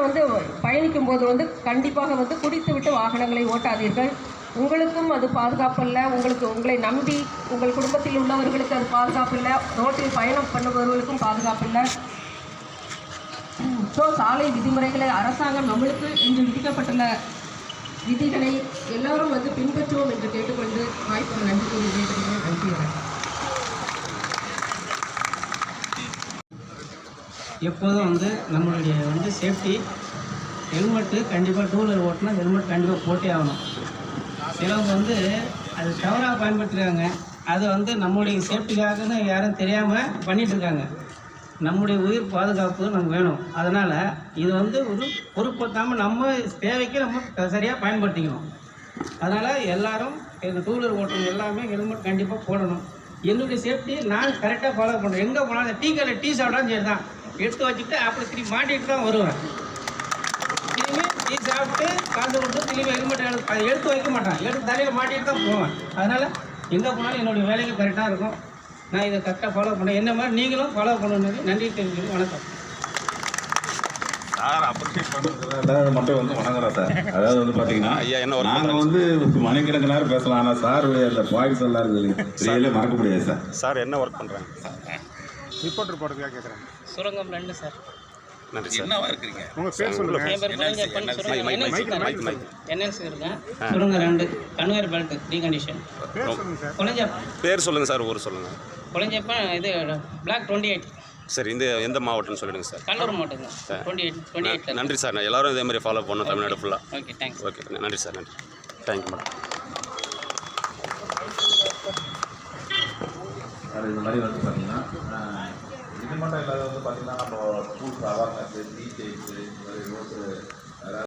வந்து பயணிக்கும் போது கண்டிப்பாக குடித்துவிட்டு வாகனங்களை ஓட்டாதீர்கள். உங்களுக்கும் அது பாதுகாப்பல்ல, உங்களை நம்பி உங்கள் குடும்பத்தில் உள்ளவர்களுக்கு அது பாதுகாப்பில்லை, ரோட்டில் பயணம் பண்ணுபவர்களுக்கும் பாதுகாப்பில்லை. ஸோ சாலை விதிமுறைகளை அரசாங்கம் நம்மளுக்கு இன்று விதிக்கப்பட்டுள்ள விதிகளை எல்லோரும் பின்பற்றுவோம் என்று கேட்டுக்கொண்டு வாய்ப்பு நன்றி கூறி கேட்டுக்கொண்டு நன்றி. எப்போதும் நம்மளுடைய சேஃப்டி ஹெல்மெட்டு கண்டிப்பாக டூ வீலர் ஓட்டினா ஹெல்மெட் கண்டிப்பாக போட்டே ஆகணும். சிலவங்க அது தவறாக பயன்படுத்துகிறாங்க. அது நம்மளுடைய சேஃப்டிக்காகன்னு யாரும் தெரியாமல் பண்ணிகிட்ருக்காங்க. நம்முடைய உயிர் பாதுகாப்பு நமக்கு வேணும். அதனால் இது ஒரு பொறுப்பேற்காமல் நம்ம தேவைக்கு நம்ம சரியாக பயன்படுத்திக்கணும். அதனால் எல்லோரும் டூ வீலர் ஓட்டுறது எல்லாமே ஹெல்மெட் கண்டிப்பாக போடணும். என்னுடைய சேஃப்டி நான் கரெக்டாக ஃபாலோ பண்ணுறேன். எங்கே போனாலும் டீ கடையில் டீ சாப்பிட்டாலும் சரி தான், எடுத்து வச்சுக்கிட்டு அப்படி திரும்பி மாட்டிகிட்டு தான் வருவேன். திரும்பி டீ சாப்பிட்டு காசு கொடுத்து திரும்பி ஹெல்மெட் எடுத்து வைக்க மாட்டேன், எடுத்து தலையில் மாட்டிகிட்டு தான் போவேன். அதனால் எங்கே போனாலும் என்னுடைய வேலைக்கு கரெக்டாக இருக்கும். நான் இதை கரெக்டாக ஃபாலோ பண்ணேன். என்ன மாதிரி நீங்களும் ஃபாலோ பண்ணணுன்னு நன்றி தெரிஞ்சு வணக்கம் சார். அப்ரிஷியேட் பண்ணுறதுல மட்டும் வணங்குறோம் சார். அதாவது பார்த்தீங்கன்னா நாங்கள் மணிக்கணக்கு நேரம் பேசலாம், ஆனால் சார் அந்த பாயிண்ட்ஸ் எல்லாம் இருக்குது மறக்க முடியாது சார். சார் என்ன ஒர்க் பண்ணுறாங்க? ரிப்போர்ட்டர் போடுறதுக்காக கேட்குறேன். சுரங்கம் 2 சார். நன்றி சார். என்னவா இருக்கிறீங்க? உங்கள் பேர் சொல்லுங்கள். என்எல்சி இருக்கேன். சுரங்கம் 2 கன்வேர் பெல்ட் ரீகண்டிஷன். பேர் சொல்லுங்கள் சார். ஊர் சொல்லுங்கள். குழஞ்சப்ப இது பிளாக் 28. சரி, இந்த எந்த மாவட்டம்னு சொல்லிடுங்க சார். கல்லூர் மாவட்டம் 28. நன்றி சார். நான் எல்லாரும் இதே மாதிரி ஃபாலோ பண்ணணும் தமிழ்நாடு ஃபுல்லாக. Okay, thanks. ஓகே, நன்றி சார். நன்றி. Thank you madam. இது மாதிரி பார்த்தீங்கன்னா இது மட்டும் இல்லாத பார்த்தீங்கன்னா நம்ம ஸ்கூல்ஸ் அவேர்னஸ், டீச்சர்ஸு,